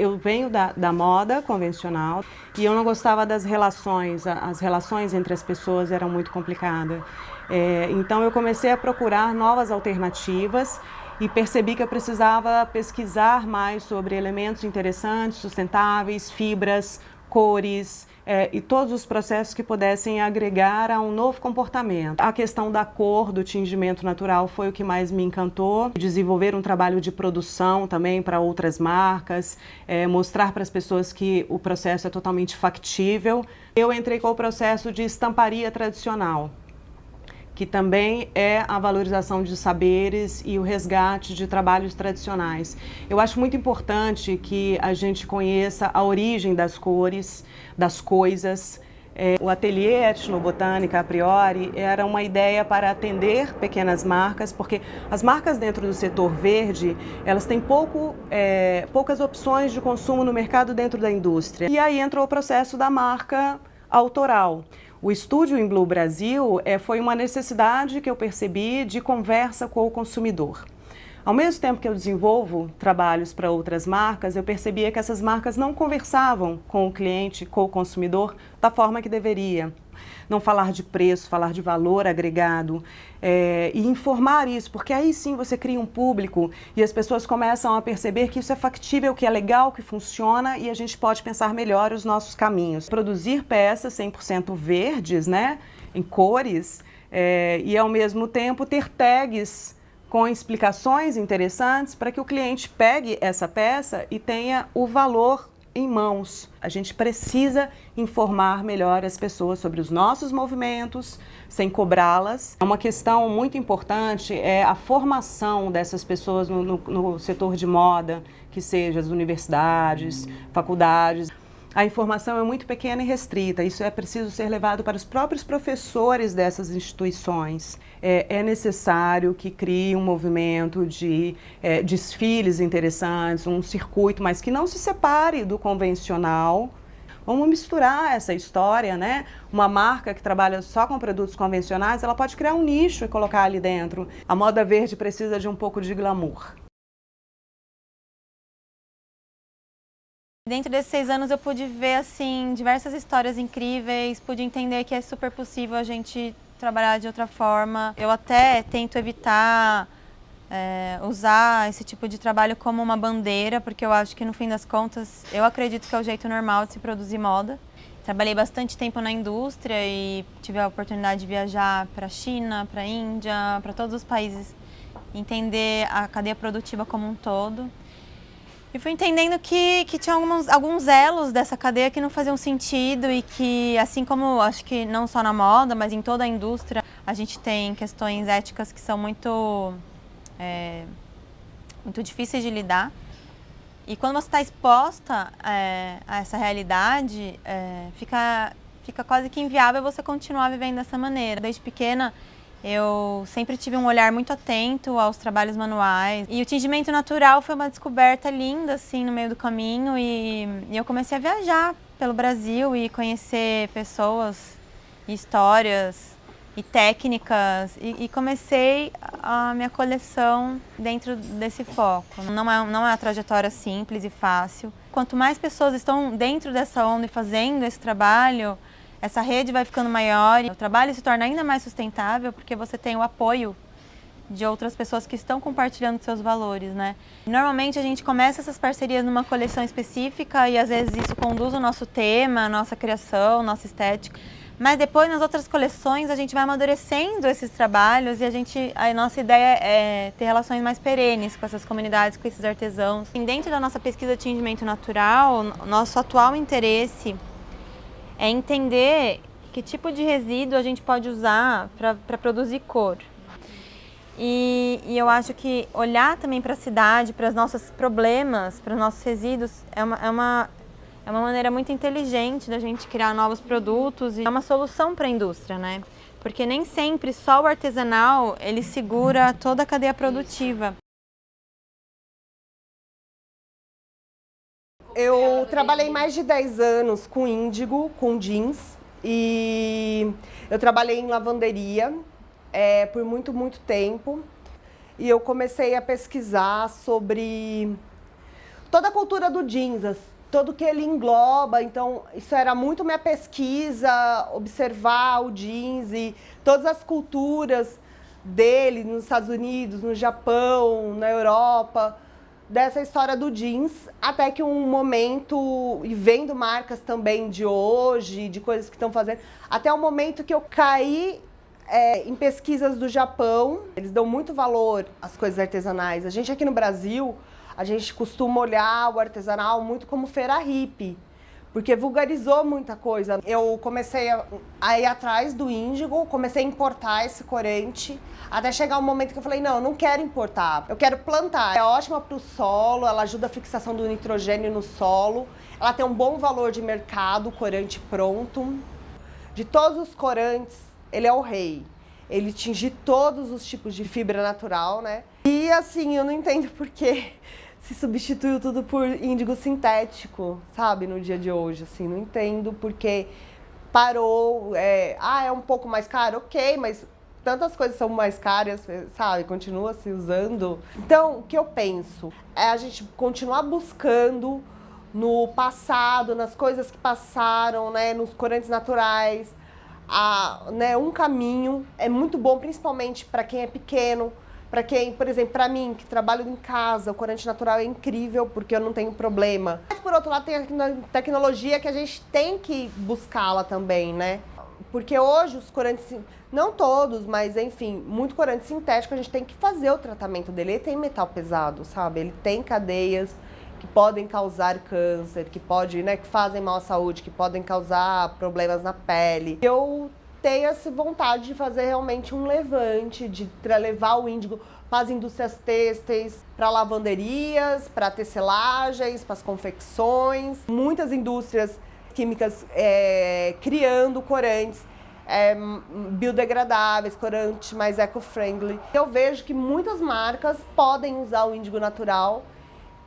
Eu venho da moda convencional e eu não gostava das relações, as relações entre as pessoas eram muito complicadas. Então eu comecei a procurar novas alternativas e percebi que eu precisava pesquisar mais sobre elementos interessantes, sustentáveis, fibras, cores, e todos os processos que pudessem agregar a um novo comportamento. A questão da cor, do tingimento natural foi o que mais me encantou. Desenvolver um trabalho de produção também para outras marcas, mostrar para as pessoas que o processo é totalmente factível. Eu entrei com o processo de estamparia tradicional, que também é a valorização de saberes e o resgate de trabalhos tradicionais. Eu acho muito importante que a gente conheça a origem das cores, das coisas. O ateliê Etnobotânica, a priori, era uma ideia para atender pequenas marcas, porque as marcas dentro do setor verde, elas têm poucas opções de consumo no mercado dentro da indústria. E aí entrou o processo da marca autoral. O Estúdio in Blue Brasil foi uma necessidade que eu percebi de conversa com o consumidor. Ao mesmo tempo que eu desenvolvo trabalhos para outras marcas, eu percebia que essas marcas não conversavam com o cliente, com o consumidor, da forma que deveria. Não falar de preço, falar de valor agregado e informar isso, porque aí sim você cria um público e as pessoas começam a perceber que isso é factível, que é legal, que funciona e a gente pode pensar melhor os nossos caminhos. Produzir peças 100% verdes, né, em cores e ao mesmo tempo ter tags com explicações interessantes para que o cliente pegue essa peça e tenha o valor em mãos. A gente precisa informar melhor as pessoas sobre os nossos movimentos, sem cobrá-las. Uma questão muito importante é a formação dessas pessoas no setor de moda, que seja as universidades, faculdades. A informação é muito pequena e restrita, isso é preciso ser levado para os próprios professores dessas instituições. É necessário que crie um movimento de desfiles interessantes, um circuito, mas que não se separe do convencional. Vamos misturar essa história, né? Uma marca que trabalha só com produtos convencionais, ela pode criar um nicho e colocar ali dentro. A moda verde precisa de um pouco de glamour. Dentro desses 6 anos eu pude ver assim, diversas histórias incríveis, pude entender que é super possível a gente trabalhar de outra forma. Eu até tento evitar usar esse tipo de trabalho como uma bandeira, porque eu acho que no fim das contas, eu acredito que é o jeito normal de se produzir moda. Trabalhei bastante tempo na indústria e tive a oportunidade de viajar para a China, para a Índia, para todos os países, entender a cadeia produtiva como um todo. E fui entendendo que tinha alguns elos dessa cadeia que não faziam sentido e que, assim como acho que não só na moda, mas em toda a indústria, a gente tem questões éticas que são muito difíceis de lidar. E quando você está exposta a essa realidade, fica quase que inviável você continuar vivendo dessa maneira. Desde pequena, eu sempre tive um olhar muito atento aos trabalhos manuais. E o tingimento natural foi uma descoberta linda, assim, no meio do caminho. E eu comecei a viajar pelo Brasil e conhecer pessoas, histórias e técnicas. E comecei a minha coleção dentro desse foco. Não é uma trajetória simples e fácil. Quanto mais pessoas estão dentro dessa onda e fazendo esse trabalho, essa rede vai ficando maior e o trabalho se torna ainda mais sustentável porque você tem o apoio de outras pessoas que estão compartilhando seus valores, né? Normalmente a gente começa essas parcerias numa coleção específica e às vezes isso conduz o nosso tema, a nossa criação, nossa estética. Mas depois nas outras coleções a gente vai amadurecendo esses trabalhos e a nossa ideia é ter relações mais perenes com essas comunidades, com esses artesãos. E dentro da nossa pesquisa de tingimento natural, nosso atual interesse é entender que tipo de resíduo a gente pode usar para produzir cor. E eu acho que olhar também para a cidade, para os nossos problemas, para os nossos resíduos, é uma maneira muito inteligente da gente criar novos produtos e é uma solução para a indústria, né? Porque nem sempre só o artesanal ele segura toda a cadeia produtiva. Eu trabalhei mais de 10 anos com índigo, com jeans, e eu trabalhei em lavanderia por muito tempo. E eu comecei a pesquisar sobre toda a cultura do jeans, todo que ele engloba. Então, isso era muito minha pesquisa, observar o jeans e todas as culturas dele nos Estados Unidos, no Japão, na Europa, dessa história do jeans, até que um momento, e vendo marcas também de hoje, de coisas que estão fazendo, até o momento que eu caí em pesquisas do Japão. Eles dão muito valor às coisas artesanais. A gente aqui no Brasil, a gente costuma olhar o artesanal muito como feira hippie, porque vulgarizou muita coisa. Eu comecei a ir atrás do índigo, comecei a importar esse corante, até chegar um momento que eu falei, não, eu não quero importar, eu quero plantar. É ótima para o solo, ela ajuda a fixação do nitrogênio no solo, ela tem um bom valor de mercado, o corante pronto. De todos os corantes, ele é o rei. Ele tinge todos os tipos de fibra natural, né? E assim, eu não entendo por que se substituiu tudo por índigo sintético, sabe, no dia de hoje, assim, não entendo porque parou, é um pouco mais caro, ok, mas tantas coisas são mais caras, sabe, continua se usando. Então, o que eu penso é a gente continuar buscando no passado, nas coisas que passaram, né, nos corantes naturais, um caminho é muito bom, principalmente para quem é pequeno. Para quem, por exemplo, para mim, que trabalho em casa, o corante natural é incrível porque eu não tenho problema. Mas, por outro lado, tem a tecnologia que a gente tem que buscá-la também, né? Porque hoje os corantes, não todos, mas enfim, muito corante sintético, a gente tem que fazer o tratamento dele. Ele tem metal pesado, sabe? Ele tem cadeias que podem causar câncer, que fazem mal à saúde, que podem causar problemas na pele. Eu tenho essa vontade de fazer realmente um levante, de levar o índigo para as indústrias têxteis, para lavanderias, para tecelagens, para as confecções. Muitas indústrias químicas criando corantes biodegradáveis, corantes mais eco-friendly. Eu vejo que muitas marcas podem usar o índigo natural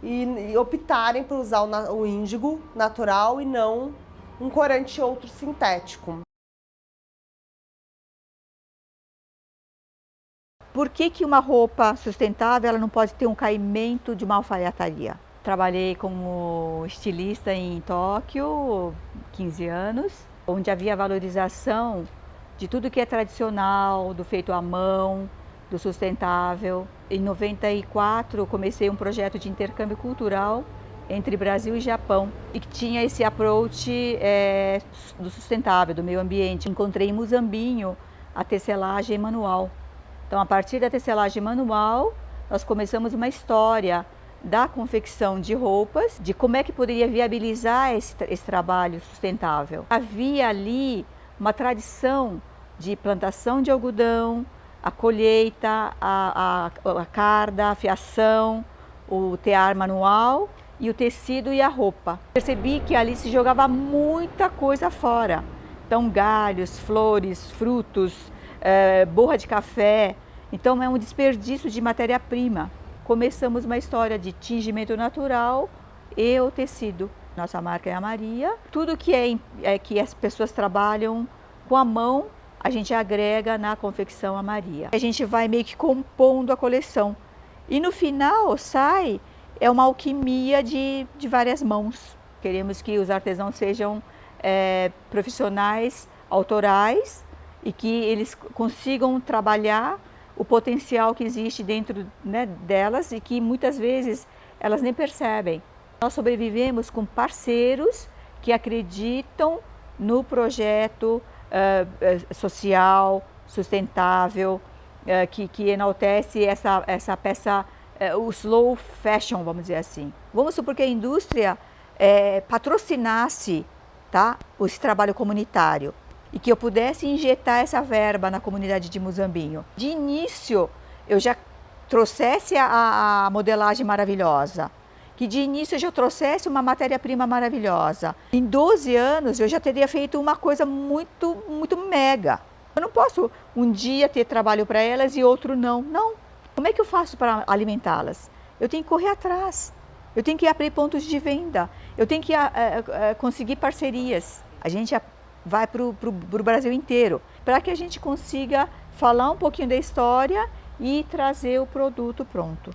e optarem por usar o índigo natural e não um corante outro sintético. Por que uma roupa sustentável ela não pode ter um caimento de uma alfaiataria? Trabalhei como estilista em Tóquio, 15 anos, onde havia valorização de tudo que é tradicional, do feito à mão, do sustentável. Em 94 comecei um projeto de intercâmbio cultural entre Brasil e Japão e que tinha esse approach do sustentável, do meio ambiente. Encontrei em Muzambinho a tecelagem manual. Então, a partir da tecelagem manual, nós começamos uma história da confecção de roupas, de como é que poderia viabilizar esse trabalho sustentável. Havia ali uma tradição de plantação de algodão, a colheita, a carda, a fiação, o tear manual e o tecido e a roupa. Percebi que ali se jogava muita coisa fora. Então, galhos, flores, frutos, borra de café. Então, é um desperdício de matéria-prima. Começamos uma história de tingimento natural e o tecido. Nossa marca é a Maria. Tudo que que as pessoas trabalham com a mão, a gente agrega na confecção a Maria. A gente vai meio que compondo a coleção. E no final sai uma alquimia de várias mãos. Queremos que os artesãos sejam profissionais, autorais e que eles consigam trabalhar o potencial que existe dentro, né, delas e que muitas vezes elas nem percebem. Nós sobrevivemos com parceiros que acreditam no projeto social, sustentável, que enaltece essa peça, o slow fashion, vamos dizer assim. Vamos supor que a indústria patrocinasse, tá, esse trabalho comunitário e que eu pudesse injetar essa verba na comunidade de Muzambinho. De início, eu já trouxesse a modelagem maravilhosa, que de início eu já trouxesse uma matéria-prima maravilhosa. Em 12 anos, eu já teria feito uma coisa muito, muito mega. Eu não posso um dia ter trabalho para elas e outro não. Não. Como é que eu faço para alimentá-las? Eu tenho que correr atrás. Eu tenho que abrir pontos de venda. Eu tenho que conseguir parcerias. A gente vai para o Brasil inteiro, para que a gente consiga falar um pouquinho da história e trazer o produto pronto.